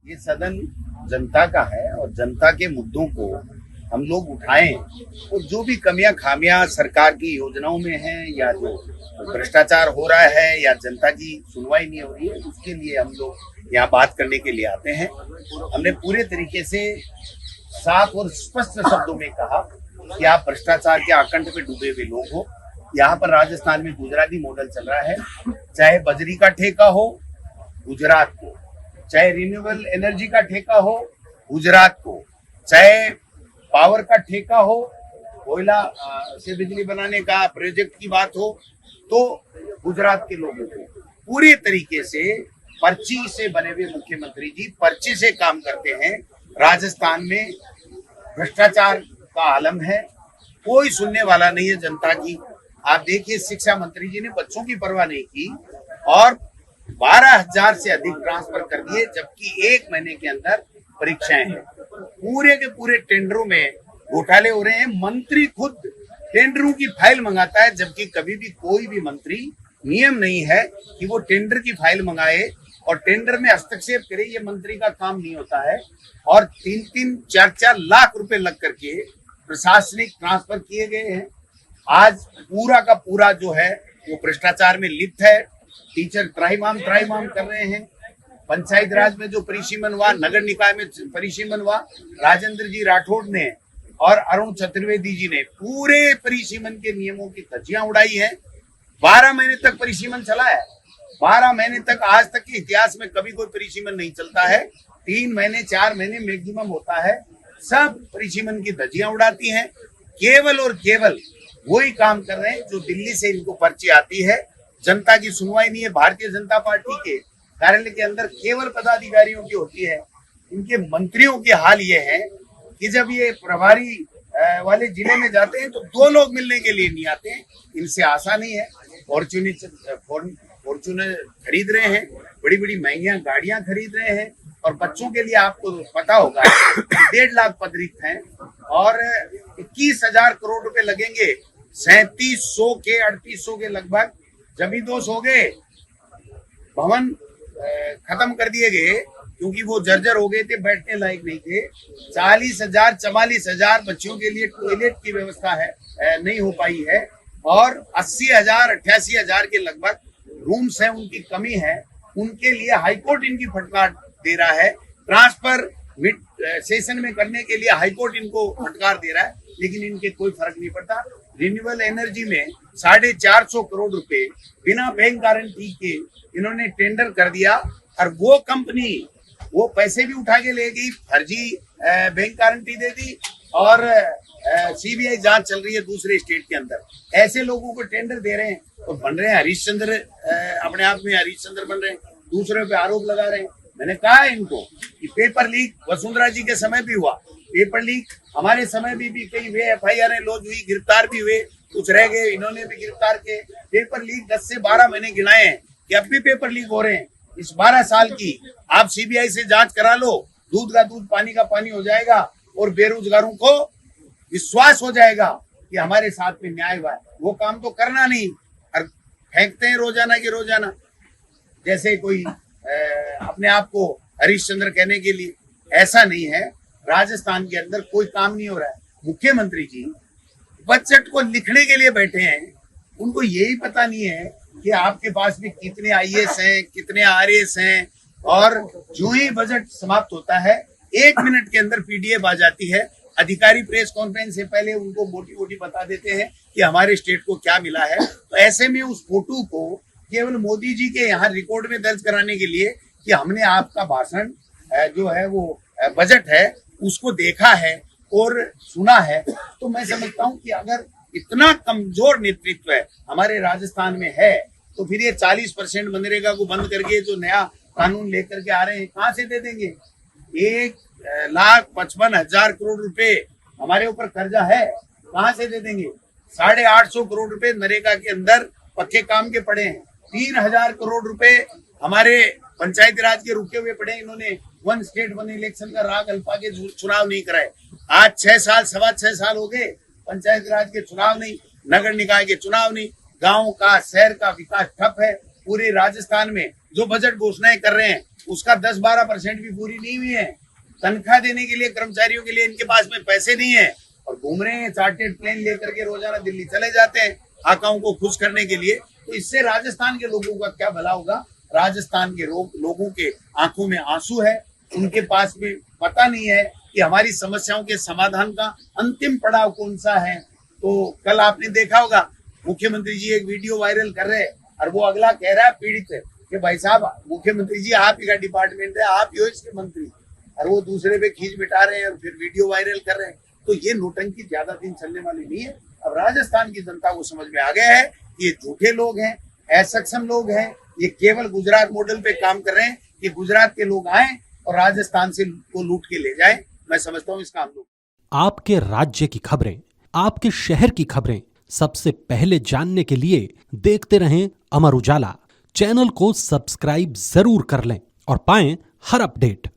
ये सदन जनता का है और जनता के मुद्दों को हम लोग उठाएं और जो भी कमियां खामियां सरकार की योजनाओं में हैं या जो भ्रष्टाचार हो रहा है या जनता की सुनवाई नहीं हो रही है, उसके लिए हम लोग यहाँ बात करने के लिए आते हैं। हमने पूरे तरीके से साफ और स्पष्ट शब्दों में कहा कि आप भ्रष्टाचार के आकंठ पे डूबे हुए लोग हो। यहाँ पर राजस्थान में गुजराती मॉडल चल रहा है, चाहे बजरी का ठेका हो गुजरात को, चाहे रिन्यूएबल एनर्जी का ठेका हो गुजरात को, चाहे पावर का ठेका हो, कोयला से बिजली बनाने का प्रोजेक्ट की बात हो, तो गुजरात के लोगों को पूरी तरीके से पर्ची से बने हुए मुख्यमंत्री जी पर्ची से काम करते हैं। राजस्थान में भ्रष्टाचार का आलम है, कोई सुनने वाला नहीं है जनता की। आप देखिए, शिक्षा मंत्री जी ने बच्चों की परवाह नहीं की और 12,000 से अधिक ट्रांसफर कर दिए, जबकि 1 महीने के अंदर परीक्षाएं हैं। पूरे के पूरे टेंडरों में घोटाले हो रहे हैं। मंत्री खुद टेंडरों की फाइल मंगाता है, जबकि कभी भी कोई भी मंत्री नियम नहीं है कि वो टेंडर की फाइल मंगाए और टेंडर में हस्तक्षेप करे। ये मंत्री का काम नहीं होता है। और 3-3, 4-4 लाख रुपए लग करके प्रशासनिक ट्रांसफर किए गए हैं। आज पूरा का पूरा जो है वो भ्रष्टाचार में लिप्त है। टीचर त्राहिमाम कर रहे हैं। पंचायत राज में जो परिसीमन हुआ, नगर निकाय में परिसीमन हुआ, राजेंद्र जी राठौड़ ने और अरुण चतुर्वेदी जी ने पूरे परिसीमन के नियमों की धज्जियां उड़ाई है। 12 महीने तक परिसीमन चला है। 12 महीने तक, आज तक के इतिहास में कभी कोई परिसीमन नहीं चलता है। 3 महीने 4 महीने मैक्सिमम होता है। सब परिसीमन की धज्जियां उड़ाती हैं। केवल और केवल वही काम कर रहे हैं जो दिल्ली से इनको पर्ची आती है। जनता की सुनवाई नहीं है। भारतीय जनता पार्टी के कार्यालय के अंदर केवल पदाधिकारियों की होती है। इनके मंत्रियों के हाल ये है कि जब ये प्रभारी वाले जिले में जाते हैं तो 2 लोग मिलने के लिए नहीं आते हैं। इनसे आशा नहीं है। फॉर्च्यूनर खरीद रहे हैं, बड़ी बड़ी महंगियां गाड़ियां खरीद रहे हैं और बच्चों के लिए आपको पता होगा 1.5 लाख पद रिक्त हैं और 21,000 करोड़ रुपए लगेंगे। 3700 के 3800 के लगभग जमींदोज हो गए। भवन खत्म कर दिए गए क्योंकि वो जर्जर हो गए थे, बैठने लायक नहीं थे। 40,000 44,000 बच्चों के लिए टॉयलेट की व्यवस्था है नहीं हो पाई है और 80,000 88,000 के लगभग रूम्स हैं, उनकी कमी है। उनके लिए हाईकोर्ट इनकी फटकार दे रहा है। ट्रांसफर मिड सेशन में करने के लिए हाईकोर्ट इनको फटकार दे रहा है, लेकिन इनके कोई फर्क नहीं पड़ता। रिन्यूएबल एनर्जी में 450 करोड़ रुपए बिना बैंक गारंटी के इन्होंने टेंडर कर दिया और वो कंपनी वो पैसे भी उठा के ले गई, फर्जी बैंक गारंटी दे दी और सीबीआई जांच चल रही है दूसरे स्टेट के अंदर। ऐसे लोगों को टेंडर दे रहे हैं और बन रहे हैं हरिश्चंद्र, अपने आप में हरिश्चंद्र बन रहे हैं, दूसरे पे आरोप लगा रहे हैं। मैंने कहा है इनको कि पेपर लीक वसुंधरा जी के समय भी हुआ, पेपर लीक हमारे समय भी कई हुए, FIR लॉन्च हुई, गिरफ्तार भी हुए, कुछ रह गए, इन्होंने भी गिरफ्तार किए। पेपर लीक 10 से 12 महीने गिनाए हैं कि अब भी पेपर लीक हो रहे हैं। इस 12 साल की आप सीबीआई से जांच करा लो, दूध का दूध पानी का पानी हो जाएगा और बेरोजगारों को विश्वास हो जाएगा कि हमारे साथ में न्याय हुआ है। वो काम तो करना नहीं और फेंकते हैं रोजाना के रोजाना, जैसे कोई अपने आप को हरिश्चंद्र कहने के लिए। ऐसा नहीं है। राजस्थान के अंदर कोई काम नहीं हो रहा है। मुख्यमंत्री जी बजट को लिखने के लिए बैठे हैं, उनको यही पता नहीं है कि आपके पास में कितने IAS हैं, कितने RAS हैं और जो ही बजट समाप्त होता है 1 मिनट के अंदर PDF आ जाती है। अधिकारी प्रेस कॉन्फ्रेंस से पहले उनको मोटी बता देते हैं कि हमारे स्टेट को क्या मिला है। तो ऐसे में उस फोटो को केवल मोदी जी के यहाँ रिकॉर्ड में दर्ज कराने के लिए कि हमने आपका भाषण जो है वो बजट है उसको देखा है और सुना है, तो मैं समझता हूँ कि अगर इतना कमजोर नेतृत्व है हमारे राजस्थान में है तो फिर ये 40% मनरेगा को बंद करके जो नया कानून लेकर के आ रहे हैं कहाँ से दे देंगे। 1,55,000 करोड़ रुपए हमारे ऊपर कर्जा है, कहाँ से दे देंगे। 850 करोड़ रुपए नरेगा के अंदर पक्के काम के पड़े हैं। 3,000 करोड़ रुपए हमारे पंचायती राज के रुके हुए पड़े। इन्होंने 1 स्टेट 1 इलेक्शन का राग अल्पा के चुनाव नहीं कराए। आज 6 साल हो गए पंचायती राज के चुनाव नहीं, नगर निकाय के चुनाव नहीं। गांव का शहर का विकास ठप है। पूरे राजस्थान में जो बजट घोषणाएं कर रहे हैं उसका 10-12% भी पूरी नहीं हुई है। तनख्वाह देने के लिए कर्मचारियों के लिए इनके पास में पैसे नहीं है और घूम रहे हैं चार्टर्ड प्लेन लेकर के, रोजाना दिल्ली चले जाते हैं आकाओं को खुश करने के लिए। तो इससे राजस्थान के लोगों का क्या भला होगा? राजस्थान के लोगों के आंखों में आंसू है, उनके पास में पता नहीं है कि हमारी समस्याओं के समाधान का अंतिम पड़ाव कौन सा है। तो कल आपने देखा होगा मुख्यमंत्री जी एक वीडियो वायरल कर रहे हैं और वो अगला कह रहा है पीड़ित है कि भाई साहब मुख्यमंत्री जी आप ही का डिपार्टमेंट है, आप ही हो इसके मंत्री, और वो दूसरे पे खींच बिठा रहे हैं और फिर वीडियो वायरल कर रहे हैं। तो ये नोटंकी ज्यादा दिन चलने वाली नहीं है। अब राजस्थान की जनता को समझ में आ गया है कि ये झूठे लोग हैं, असक्षम लोग हैं, ये केवल गुजरात मॉडल पे काम कर रहे हैं कि गुजरात के लोग आए और राजस्थान से को लूट के ले जाए। मैं समझता हूँ इसका हम लोग आपके राज्य की खबरें, आपके शहर की खबरें सबसे पहले जानने के लिए देखते रहें अमर उजाला। चैनल को सब्सक्राइब जरूर कर लें और पाएं हर अपडेट।